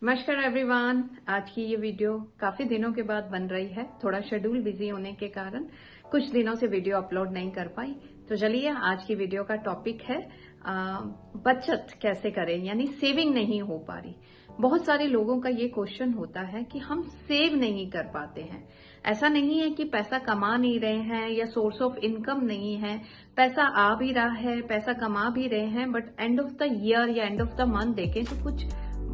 नमस्कार एवरीवन। आज की ये वीडियो काफी दिनों के बाद बन रही है। थोड़ा शेड्यूल बिजी होने के कारण कुछ दिनों से वीडियो अपलोड नहीं कर पाई। तो चलिए, आज की वीडियो का टॉपिक है बचत कैसे करें, यानी सेविंग नहीं हो पा रही। बहुत सारे लोगों का ये क्वेश्चन होता है कि हम सेव नहीं कर पाते हैं। ऐसा नहीं है कि पैसा कमा नहीं रहे हैं या सोर्स ऑफ इनकम नहीं है, पैसा आ भी रहा है, पैसा कमा भी रहे हैं, but end of the year या एंड ऑफ द मंथ देखें तो कुछ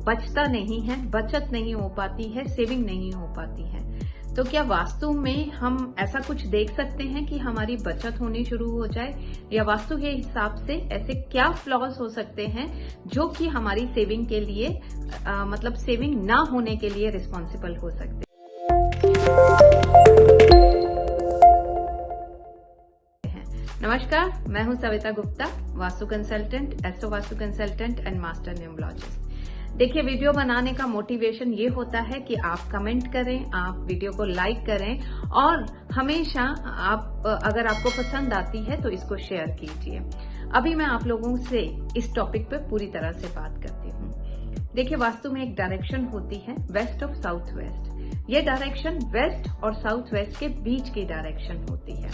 बचता नहीं है, बचत नहीं हो पाती है, सेविंग नहीं हो पाती है। तो क्या वास्तु में हम ऐसा कुछ देख सकते हैं कि हमारी बचत होनी शुरू हो जाए, या वास्तु के हिसाब से ऐसे क्या फ्लॉज हो सकते हैं जो कि हमारी सेविंग के लिए मतलब सेविंग ना होने के लिए रिस्पॉन्सिबल हो सकते हैं। नमस्कार, मैं हूं Savita Gupta, vastu consultant, astro vastu consultant and master numerologist. देखिए, वीडियो बनाने का मोटिवेशन ये होता है कि आप कमेंट करें, आप वीडियो को लाइक करें और हमेशा आप अगर आपको पसंद आती है तो इसको शेयर कीजिए। अभी मैं आप लोगों से इस टॉपिक पे पूरी तरह से बात करती हूँ। देखिए, वास्तु में एक डायरेक्शन होती है वेस्ट ऑफ साउथ वेस्ट। ये डायरेक्शन वेस्ट और साउथ वेस्ट के बीच की डायरेक्शन होती है।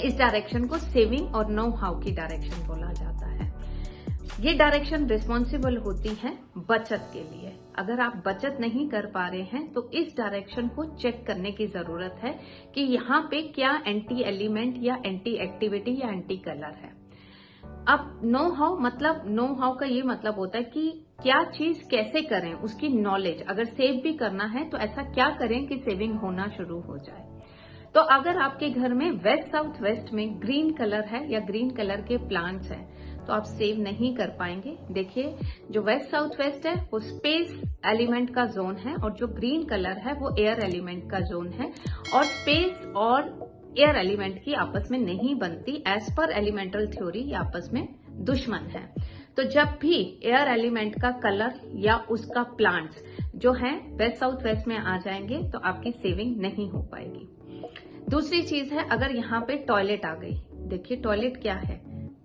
इस डायरेक्शन को सेविंग और नो हाउ की डायरेक्शन बोला जाता है। ये डायरेक्शन रिस्पॉन्सिबल होती है बचत के लिए। अगर आप बचत नहीं कर पा रहे हैं तो इस डायरेक्शन को चेक करने की जरूरत है कि यहाँ पे क्या एंटी एलिमेंट या एंटी एक्टिविटी या एंटी कलर है। अब नो हाउ का ये मतलब होता है कि क्या चीज कैसे करें, उसकी नॉलेज। अगर सेव भी करना है तो ऐसा क्या करें कि सेविंग होना शुरू हो जाए। तो अगर आपके घर में वेस्ट साउथ वेस्ट में ग्रीन कलर है या ग्रीन कलर के प्लांट्स हैं तो आप सेव नहीं कर पाएंगे। देखिए, जो वेस्ट साउथ वेस्ट है वो स्पेस एलिमेंट का जोन है और जो ग्रीन कलर है वो एयर एलिमेंट का जोन है, और स्पेस और एयर एलिमेंट की आपस में नहीं बनती। एज पर एलिमेंटल थ्योरी ये आपस में दुश्मन है। तो जब भी एयर एलिमेंट का कलर या उसका प्लांट्स जो है वेस्ट साउथ वेस्ट में आ जाएंगे तो आपकी सेविंग नहीं हो पाएगी। दूसरी चीज है, अगर यहाँ पे टॉयलेट आ गई। देखिए, टॉयलेट क्या है?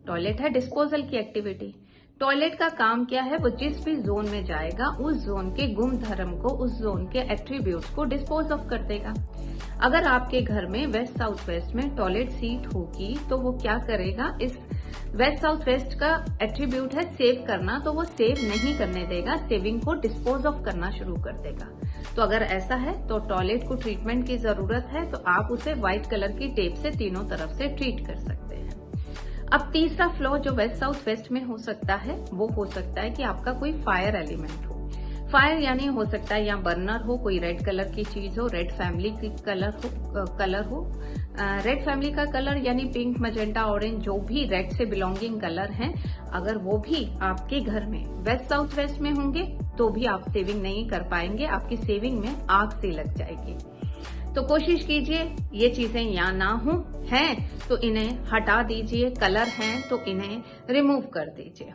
टॉयलेट है डिस्पोजल की एक्टिविटी। टॉयलेट का काम क्या है? वो जिस भी जोन में जाएगा उस जोन के गुण धर्म को, उस जोन के एट्रीब्यूट्स को डिस्पोज ऑफ कर देगा। अगर आपके घर में वेस्ट साउथ वेस्ट में टॉयलेट सीट होगी तो वो क्या करेगा? इस वेस्ट साउथ वेस्ट का एट्रीब्यूट है सेव करना, तो वो सेव नहीं करने देगा, सेविंग को डिस्पोज ऑफ करना शुरू कर देगा। तो अगर ऐसा है तो टॉयलेट को ट्रीटमेंट की जरूरत है, तो आप उसे व्हाइट कलर की टेप से तीनों तरफ से ट्रीट कर सकते हैं। अब तीसरा फ्लॉ जो वेस्ट साउथ वेस्ट में हो सकता है वो हो सकता है कि आपका कोई फायर एलिमेंट हो। फायर यानी हो सकता है या बर्नर हो, कोई रेड कलर की चीज हो, रेड फैमिली की कलर हो। रेड फैमिली का कलर यानी पिंक, मजेंटा, ऑरेंज, जो भी रेड से बिलोंगिंग कलर हैं, अगर वो भी आपके घर में वेस्ट साउथ वेस्ट में होंगे तो भी आप सेविंग नहीं कर पाएंगे। आपकी सेविंग में आग से लग जाएगी। तो कोशिश कीजिए ये चीजें या ना हो, हैं तो इन्हें हटा दीजिए। कलर हैं तो इन्हें रिमूव कर दीजिए।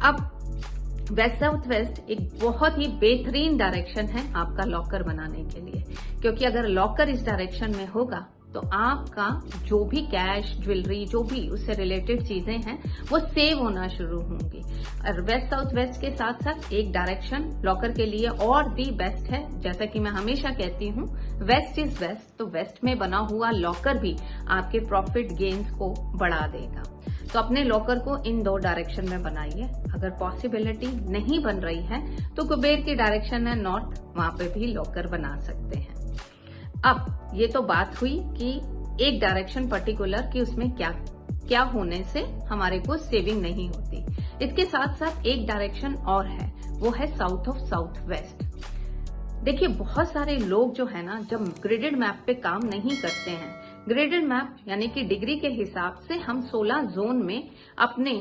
अब वेस्ट साउथ वेस्ट एक बहुत ही बेहतरीन डायरेक्शन है आपका लॉकर बनाने के लिए, क्योंकि अगर लॉकर इस डायरेक्शन में होगा तो आपका जो भी कैश, ज्वेलरी, जो भी उससे रिलेटेड चीजें हैं वो सेव होना शुरू होंगी। और वेस्ट साउथ वेस्ट के साथ साथ एक डायरेक्शन लॉकर के लिए और भी बेस्ट है। जैसा कि मैं हमेशा कहती हूँ, वेस्ट इज बेस्ट। तो वेस्ट में बना हुआ लॉकर भी आपके प्रॉफिट गेन्स को बढ़ा देगा। तो अपने लॉकर को इन दो डायरेक्शन में बनाइए। अगर पॉसिबिलिटी नहीं बन रही है तो कुबेर की डायरेक्शन है नॉर्थ, वहां पे भी लॉकर बना सकते हैं। अब ये तो बात हुई कि एक डायरेक्शन पर्टिकुलर कि उसमें क्या होने से हमारे को सेविंग नहीं होती। इसके साथ साथ एक डायरेक्शन और है, वो है साउथ ऑफ साउथ वेस्ट। देखिए, बहुत सारे लोग जो है ना, जब ग्रिडेड मैप पे काम नहीं करते हैं, ग्रिडेड मैप यानी कि डिग्री के हिसाब से हम 16 जोन में अपने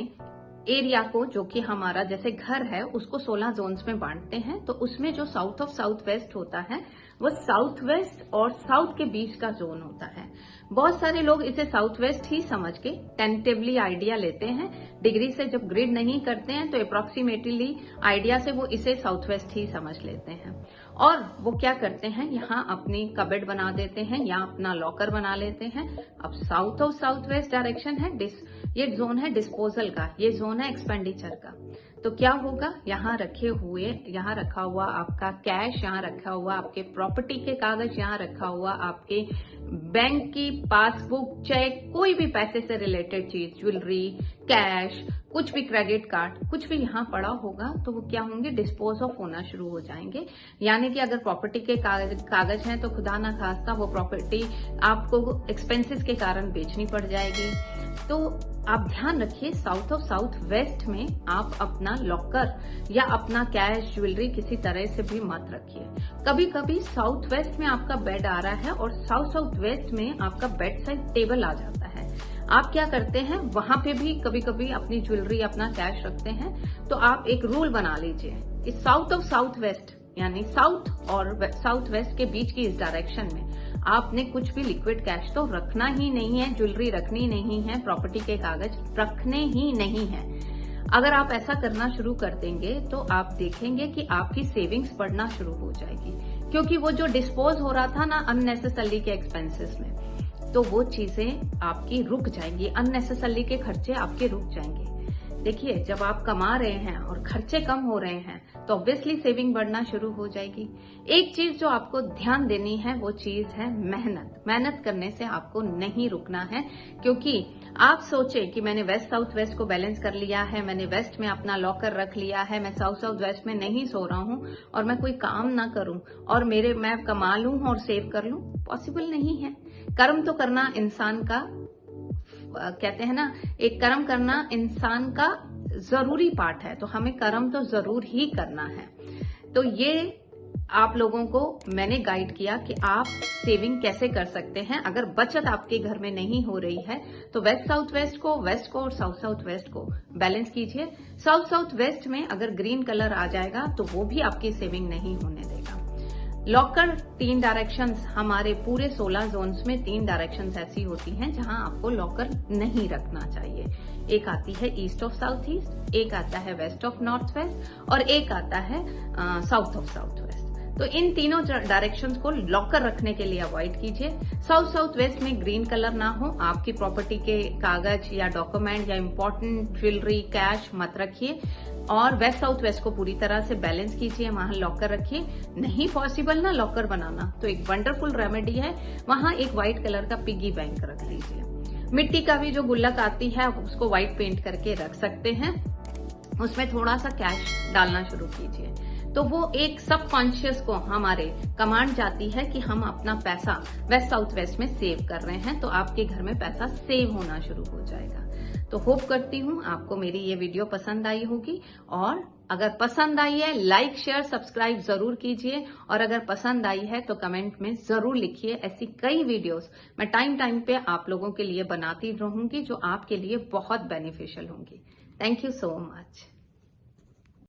एरिया को, जो कि हमारा जैसे घर है, उसको 16 जोन्स में बांटते हैं। तो उसमें जो साउथ ऑफ साउथ वेस्ट होता है वो साउथ वेस्ट और साउथ के बीच का जोन होता है। बहुत सारे लोग इसे साउथ वेस्ट ही समझ के टेंटेटिवली आइडिया लेते हैं। डिग्री से जब ग्रिड नहीं करते हैं तो अप्रोक्सीमेटली आइडिया से वो इसे साउथ वेस्ट ही समझ लेते हैं, और वो क्या करते हैं, यहाँ अपनी कबर्ड बना देते हैं या अपना लॉकर बना लेते हैं। अब south of south west direction है, ये जोन है डिस्पोजल का, ये जोन है एक्सपेंडिचर का। तो क्या होगा, यहाँ रखा हुआ आपका कैश, यहाँ रखा हुआ आपके प्रॉपर्टी के कागज, यहाँ रखा हुआ आपके बैंक की पासबुक, चेक, कोई भी पैसे से रिलेटेड चीज, ज्वेलरी, कैश, कुछ भी, क्रेडिट कार्ड, कुछ भी यहाँ पड़ा होगा तो वो क्या होंगे, डिस्पोज ऑफ होना शुरू हो जाएंगे। यानी कि अगर प्रॉपर्टी के कागज हैं तो खुदा ना खास्ता वो प्रॉपर्टी आपको एक्सपेंसेस के कारण बेचनी पड़ जाएगी। तो आप ध्यान रखिए, साउथ वेस्ट में आप अपना लॉकर या अपना कैश, ज्वेलरी किसी तरह से भी मत रखिए। कभी कभी साउथ वेस्ट में आपका बेड आ रहा है और साउथ वेस्ट में आपका बेड साइड टेबल आ जाता है। आप क्या करते हैं, वहां पे भी कभी कभी अपनी ज्वेलरी, अपना कैश रखते हैं। तो आप एक रूल बना लीजिए, इस साउथ वेस्ट यानी साउथ और साउथ वेस्ट के बीच की इस डायरेक्शन में आपने कुछ भी लिक्विड कैश तो रखना ही नहीं है, ज्वेलरी रखनी नहीं है, प्रॉपर्टी के कागज रखने ही नहीं है। अगर आप ऐसा करना शुरू कर देंगे तो आप देखेंगे कि आपकी सेविंग्स बढ़ना शुरू हो जाएगी, क्योंकि वो जो डिस्पोज हो रहा था ना अननेसेसरली के एक्सपेंसेस में, तो वो चीजें आपकी रुक जाएंगी, अननेसेसरली के खर्चे आपके रुक जाएंगे। देखिए, जब आप कमा रहे हैं और खर्चे कम हो रहे हैं तो ऑब्वियसली सेविंग बढ़ना शुरू हो जाएगी। एक चीज जो आपको ध्यान देनी है वो चीज है मेहनत करने से आपको नहीं रुकना है। क्योंकि आप सोचे कि मैंने साउथ वेस्ट को बैलेंस कर लिया है, मैंने वेस्ट में अपना लॉकर रख लिया है, मैं साउथ वेस्ट में नहीं सो रहा हूं और मैं कोई काम ना करूं और मैं कमा लूं और सेव कर लूं, पॉसिबल नहीं है। कर्म तो करना इंसान का, कहते हैं ना, एक कर्म करना इंसान का जरूरी पार्ट है, तो हमें कर्म तो जरूर ही करना है। तो ये आप लोगों को मैंने गाइड किया कि आप सेविंग कैसे कर सकते हैं। अगर बचत आपके घर में नहीं हो रही है तो साउथ वेस्ट को और साउथ वेस्ट को बैलेंस कीजिए। साउथ वेस्ट में अगर ग्रीन कलर आ जाएगा तो वो भी आपकी सेविंग नहीं होने देगा। लॉकर 3 डायरेक्शंस, हमारे पूरे 16 जोन्स में 3 डायरेक्शंस ऐसी होती हैं जहां आपको लॉकर नहीं रखना चाहिए। एक आती है ईस्ट ऑफ साउथ ईस्ट, एक आता है वेस्ट ऑफ नॉर्थ वेस्ट और एक आता है साउथ ऑफ साउथ वेस्ट। तो इन तीनों डायरेक्शंस को लॉकर रखने के लिए अवॉइड कीजिए। साउथ वेस्ट में ग्रीन कलर ना हो, आपकी प्रॉपर्टी के कागज या डॉक्यूमेंट या इम्पोर्टेंट ज्वेलरी, कैश मत रखिए। और साउथ वेस्ट को पूरी तरह से बैलेंस कीजिए, वहां लॉकर रखिए। नहीं पॉसिबल ना लॉकर बनाना, तो एक वंडरफुल रेमेडी है, वहां एक व्हाइट कलर का पिगी बैंक रख लीजिए। मिट्टी का भी जो गुल्लक आती है उसको व्हाइट पेंट करके रख सकते हैं, उसमें थोड़ा सा कैश डालना शुरू कीजिए। तो वो एक सबकॉन्शियस को हमारे कमांड जाती है कि हम अपना पैसा साउथ वेस्ट में सेव कर रहे हैं, तो आपके घर में पैसा सेव होना शुरू हो जाएगा। तो होप करती हूँ आपको मेरी ये वीडियो पसंद आई होगी, और अगर पसंद आई है लाइक, शेयर, सब्सक्राइब जरूर कीजिए, और अगर पसंद आई है तो कमेंट में जरूर लिखिए। ऐसी कई वीडियोस मैं टाइम पे आप लोगों के लिए बनाती रहूंगी जो आपके लिए बहुत बेनिफिशियल होंगी। Thank you so much.